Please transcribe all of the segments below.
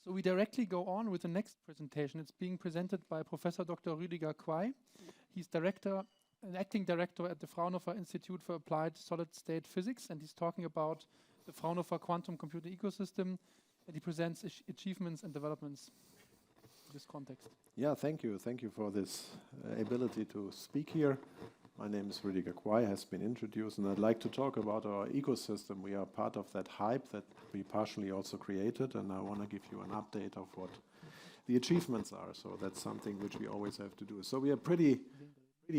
So we directly go on with the next presentation. It's being presented by Professor Dr. Rüdiger Quay. He's an acting director at the Fraunhofer Institute for Applied Solid-State Physics, and he's talking about the Fraunhofer quantum computer ecosystem, and he presents achievements and developments in this context. Yeah, thank you. Thank you for this ability to speak here. My name is Rüdiger Quay, has been introduced, and I'd like to talk about our ecosystem. We are part of that hype that we partially also created, and I want to give you an update of what the achievements are. So that's something which we always have to do. So we are pretty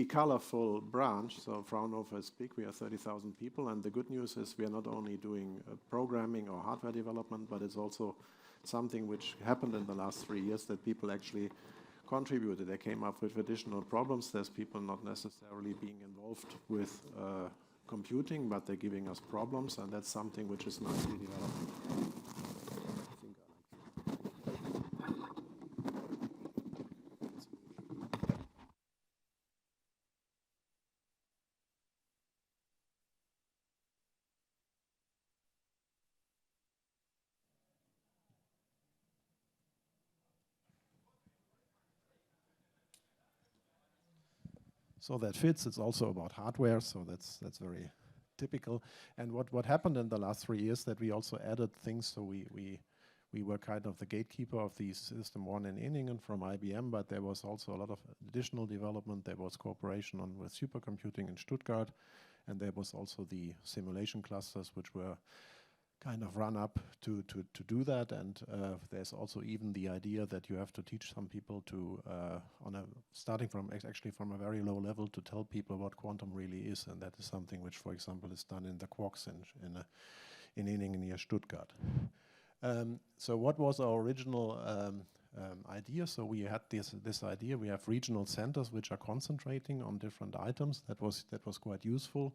colorful branch. So Fraunhofer is big. We are 30,000 people, and the good news is we are not only doing programming or hardware development, but it's also something which happened in the last 3 years that people actually contributed. They came up with additional problems. There's people not necessarily being involved with computing, but they're giving us problems, and that's something which is nicely developed. So that fits. It's also about hardware, so that's very typical. And what happened in the last 3 years that we also added things. So we were kind of the gatekeeper of the System 1 in Inningen from IBM, but there was also a lot of additional development. There was cooperation with supercomputing in Stuttgart, and there was also the simulation clusters, which were kind of run up to do that. And there's also even the idea that you have to teach some people to, starting from actually from a very low level, to tell people what quantum really is. And that is something which, for example, is done in the Quarks in Inningen near Stuttgart. So what was our original idea? So we had this idea. We have regional centers which are concentrating on different items. That was quite useful.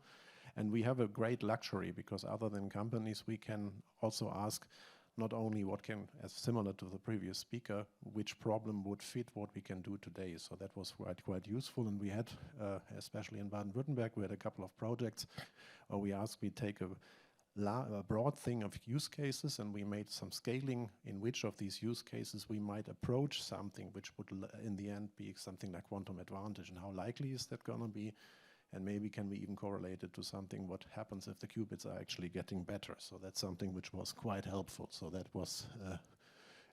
And we have a great luxury because other than companies, we can also ask not only as similar to the previous speaker, which problem would fit what we can do today. So that was quite useful. And we had, especially in Baden-Württemberg, we had a couple of projects where we take a broad thing of use cases, and we made some scaling in which of these use cases we might approach something which would in the end be something like quantum advantage, and how likely is that going to be, and maybe can we even correlate it to something what happens if the qubits are actually getting better. So that's something which was quite helpful. So that was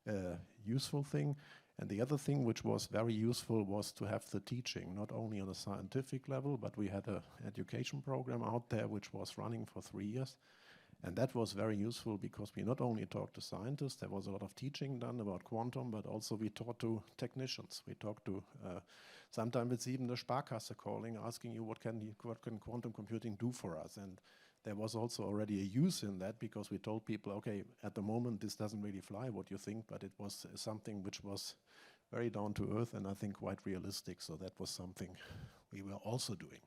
a useful thing. And the other thing which was very useful was to have the teaching, not only on a scientific level, but we had an education program out there which was running for 3 years. And that was very useful because we not only talked to scientists, there was a lot of teaching done about quantum, but also we talked to technicians. We talked to, sometimes it's even the Sparkasse calling, asking you what can quantum computing do for us? And there was also already a use in that because we told people, okay, at the moment this doesn't really fly what you think, but it was something which was very down to earth and I think quite realistic. So that was something we were also doing.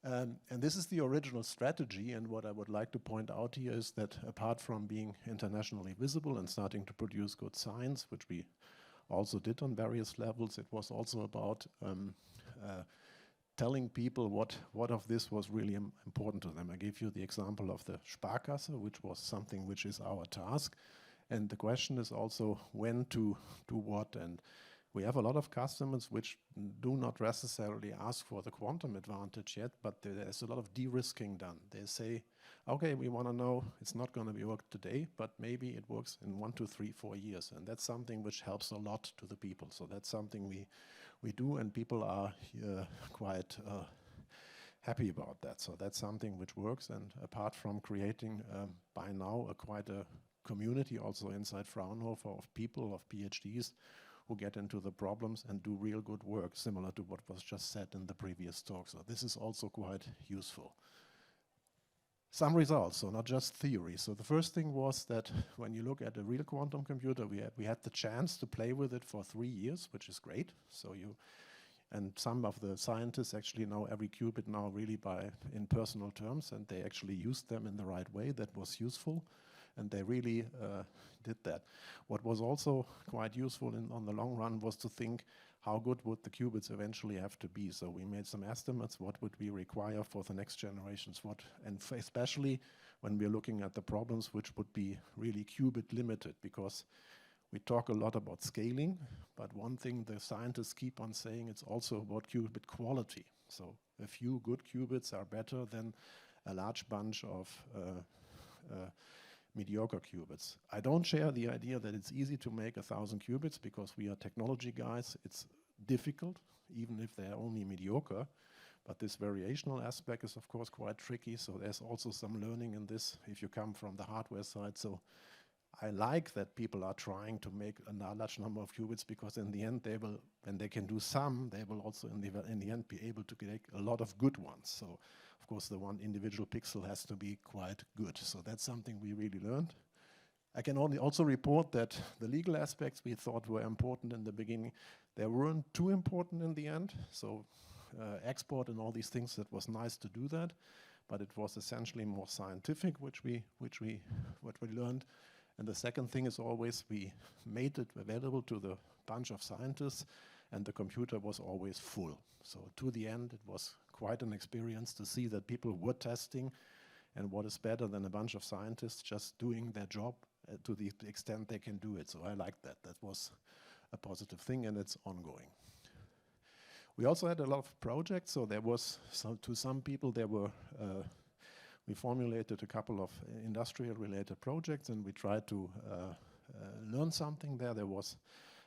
And this is the original strategy, and what I would like to point out here is that apart from being internationally visible and starting to produce good science, which we also did on various levels, it was also about telling people what of this was really important to them. I gave you the example of the Sparkasse, which was something which is our task, and the question is also when to do what. And we have a lot of customers which do not necessarily ask for the quantum advantage yet, but there's a lot of de-risking done. They say, okay, we want to know it's not going to be worked today, but maybe it works in 1, 2, 3, 4 years. And that's something which helps a lot to the people. So that's something we do, and people are quite happy about that. So that's something which works. And apart from creating by now quite a community also inside Fraunhofer of people, of PhDs, who get into the problems and do real good work, similar to what was just said in the previous talk. So this is also quite useful. Some results, so not just theory. So the first thing was that when you look at a real quantum computer, we had the chance to play with it for 3 years, which is great. So and some of the scientists actually know every qubit now really in personal terms, and they actually used them in the right way. That was useful. And they really did that. What was also quite useful on the long run was to think how good would the qubits eventually have to be. So we made some estimates, what would we require for the next generations, and especially when we're looking at the problems which would be really qubit limited, because We talk a lot about scaling, but one thing the scientists keep on saying, it's also about qubit quality. So a few good qubits are better than a large bunch of mediocre qubits. I don't share the idea that it's easy to make 1,000 qubits because we are technology guys. It's difficult, even if they're only mediocre. But this variational aspect is, of course, quite tricky. So there's also some learning in this if you come from the hardware side. So I like that people are trying to make a large number of qubits, because in the end they will, when they can do some, they will also in the end be able to get a lot of good ones. So of course the one individual pixel has to be quite good. So that's something we really learned. I can only also report that the legal aspects we thought were important in the beginning, they weren't too important in the end. So export and all these things, that was nice to do that, but it was essentially more scientific, what we learned. And the second thing is always we made it available to the bunch of scientists, and the computer was always full. So to the end, it was quite an experience to see that people were testing, and what is better than a bunch of scientists just doing their job to the extent they can do it. So I like that. That was a positive thing, and it's ongoing. We also had a lot of projects, so there was, to some people there were, we formulated a couple of industrial-related projects, and we tried to learn something there. There was,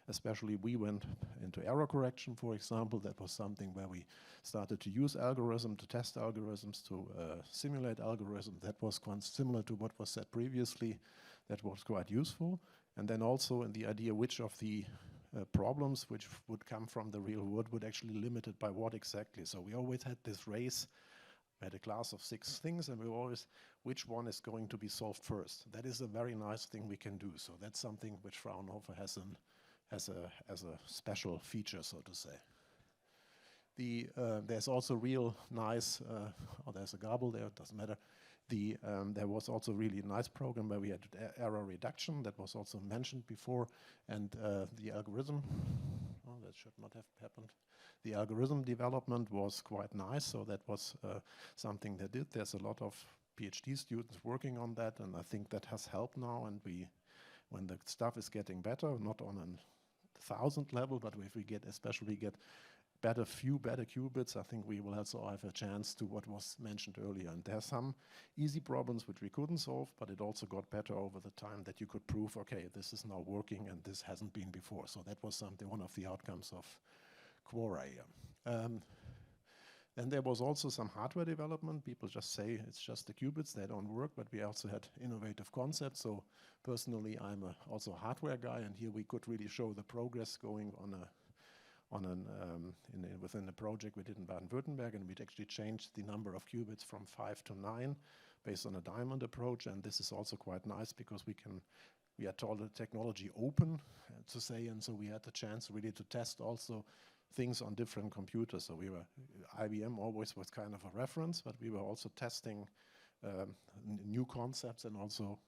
especially we went into error correction, for example. That was something where we started to use algorithms, to test algorithms, to simulate algorithms. That was quite similar to what was said previously. That was quite useful. And then also in the idea which of the problems which would come from the real world would actually limit it by what exactly. So we always had this race. We had a class of 6 things, and we always, which one is going to be solved first? That is a very nice thing we can do. So that's something which Fraunhofer has as a special feature, so to say. There's also real nice, oh, there's a garble there, it doesn't matter. There was also really a nice program where we had error reduction, that was also mentioned before, and the algorithm, oh, that should not have happened. The algorithm development was quite nice, so that was something they did. There's a lot of PhD students working on that, and I think that has helped now, and when the stuff is getting better, not on a 1,000 level, but if we especially get few better qubits, I think we will also have a chance to what was mentioned earlier. And there are some easy problems which we couldn't solve, but it also got better over the time that you could prove, okay, this is now working and this hasn't been before. So that was one of the outcomes of Quay. Then there was also some hardware development. People just say it's just the qubits, they don't work, but we also had innovative concepts. So personally, I'm also a hardware guy, and here we could really show the progress going on within the project we did in Baden-Württemberg, and we'd actually changed the number of qubits from 5 to 9 based on a diamond approach. And this is also quite nice because we are told the technology open, to say, and so we had the chance really to test also things on different computers. So IBM always was kind of a reference, but we were also testing new concepts, and also,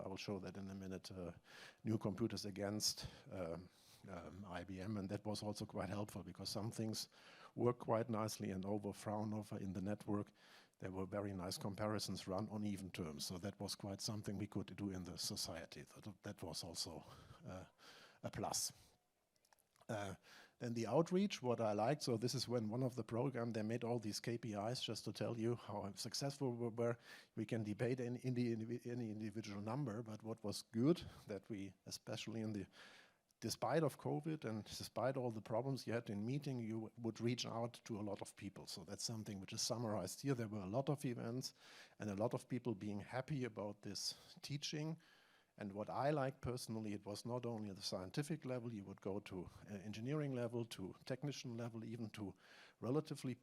I will show that in a minute, new computers against IBM, and that was also quite helpful because some things work quite nicely, and over Fraunhofer in the network there were very nice comparisons run on even terms. So that was quite something we could do in the society. That was also a plus. Then the outreach, what I liked, so this is when one of the program, they made all these KPIs just to tell you how successful we were. We can debate any individual number, but what was good, that we, especially despite of COVID and despite all the problems you had in meeting, you would reach out to a lot of people. So that's something which is summarized here. There were a lot of events and a lot of people being happy about this teaching. And what I like personally, it was not only at the scientific level, you would go to engineering level, to technician level, even to relatively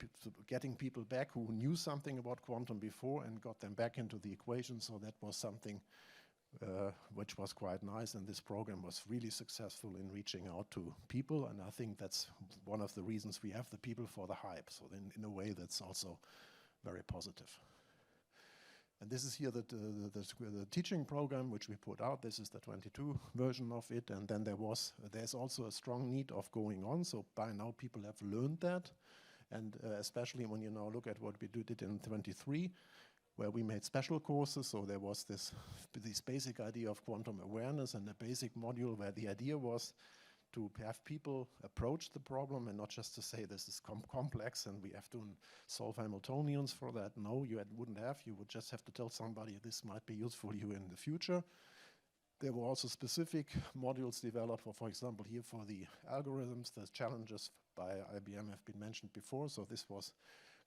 getting people back who knew something about quantum before and got them back into the equation. So that was something which was quite nice, and this program was really successful in reaching out to people, and I think that's one of the reasons we have the people for the hype. So in a way, that's also very positive. And this is here the teaching program which we put out. This is the 22 version of it, and then there's also a strong need of going on. So by now people have learned that, and especially when you now look at what we did in 23. where we made special courses. So there was this basic idea of quantum awareness and a basic module where the idea was to have people approach the problem and not just to say this is complex and we have to solve Hamiltonians for that. No, you wouldn't have. You would just have to tell somebody this might be useful to you in the future. There were also specific modules developed for example, here for the algorithms. The challenges by IBM have been mentioned before, so this was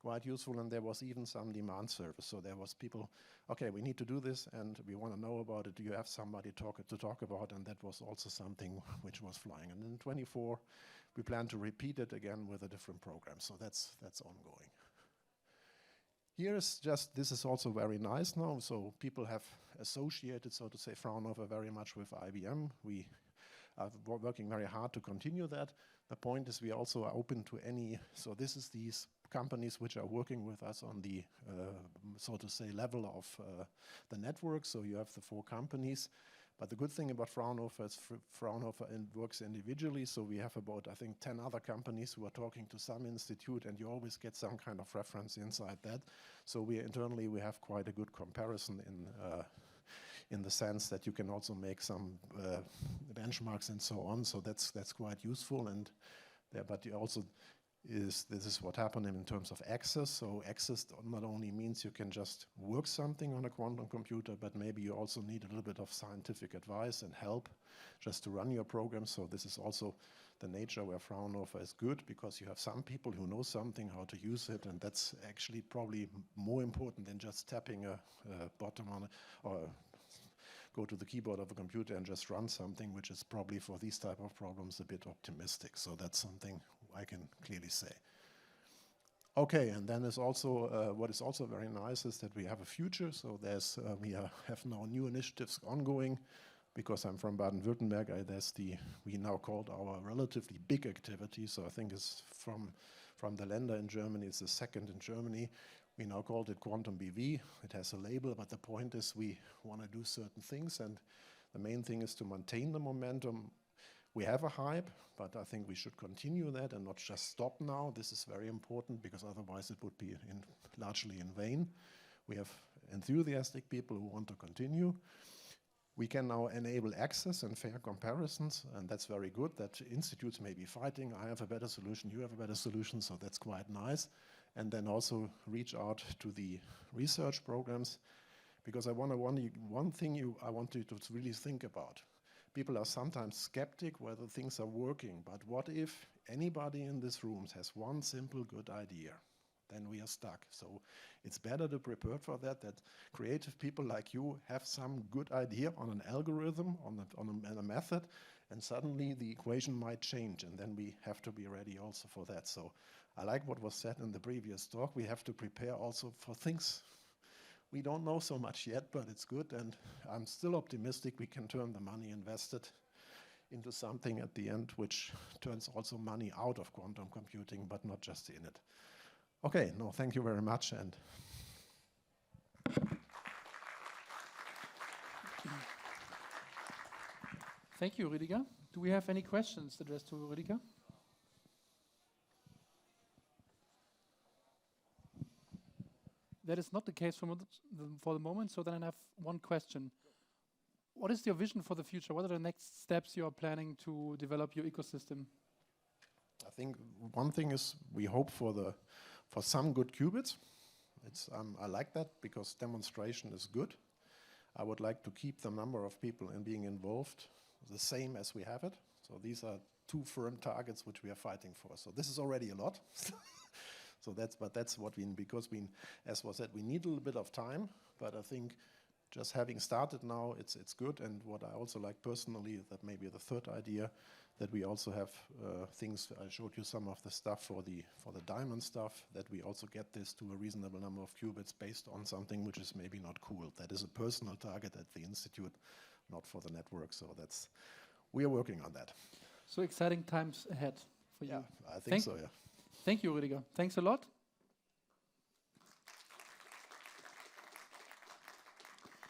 quite useful, and there was even some demand service. So there was people, okay, we need to do this and we want to know about it. Do you have somebody to talk about? And that was also something which was flying. And in 24, we plan to repeat it again with a different program. So that's ongoing. Here is just, this is also very nice now. So people have associated, so to say, Fraunhofer very much with IBM. We are working very hard to continue that. The point is we also are open to any, so this is these companies which are working with us on the, so to say, level of the network. So you have the 4 companies. But the good thing about Fraunhofer is Fraunhofer works individually. So we have about, I think, 10 other companies who are talking to some institute, and you always get some kind of reference inside that. So internally we have quite a good comparison in the sense that you can also make some benchmarks and so on. So that's quite useful. And but you also this is what happened in terms of access. So access not only means you can just work something on a quantum computer, but maybe you also need a little bit of scientific advice and help just to run your program. So this is also the nature where Fraunhofer is good, because you have some people who know something, how to use it, and that's actually probably more important than just tapping a button on it, or go to the keyboard of a computer and just run something, which is probably for these type of problems a bit optimistic. So that's something I can clearly say. Okay, and then is also what is also very nice is that we have a future. So there's we have now new initiatives ongoing. Because I'm from Baden-Württemberg, we now called our relatively big activity. So I think it's from the Länder in Germany. It's the second in Germany. We now called it Quantum BV. It has a label, but the point is we want to do certain things, and the main thing is to maintain the momentum. We have a hype, but I think we should continue that and not just stop now. This is very important, because otherwise it would be largely in vain. We have enthusiastic people who want to continue. We can now enable access and fair comparisons, and that's very good. That institutes may be fighting. I have a better solution, you have a better solution, so that's quite nice. And then also reach out to the research programs, because one thing I want you to really think about. People are sometimes skeptic whether things are working, but what if anybody in this room has one simple good idea? Then we are stuck. So it's better to prepare for that creative people like you have some good idea on an algorithm, on a method, and suddenly the equation might change, and then we have to be ready also for that. So I like what was said in the previous talk. We have to prepare also for things we don't know so much yet, but it's good, and I'm still optimistic we can turn the money invested into something at the end which turns also money out of quantum computing, but not just in it. Okay, no, thank you very much. And thank you, Rüdiger. Do we have any questions addressed to Rüdiger? That is not the case for the moment, so then I have one question. What is your vision for the future? What are the next steps you are planning to develop your ecosystem? I think one thing is we hope for some good qubits. I like that because demonstration is good. I would like to keep the number of people in being involved the same as we have it. So these are 2 firm targets which we are fighting for. So this is already a lot. So that's what because as was said, we need a little bit of time, but I think just having started now, it's good. And what I also like personally, that maybe the third idea, that we also have things. I showed you some of the stuff for the diamond stuff, that we also get this to a reasonable number of qubits based on something which is maybe not cool. That is a personal target at the institute, not for the network. So we are working on that. So exciting times ahead for you. Yeah, I think so, yeah. Thank you, Rüdiger. Thanks a lot.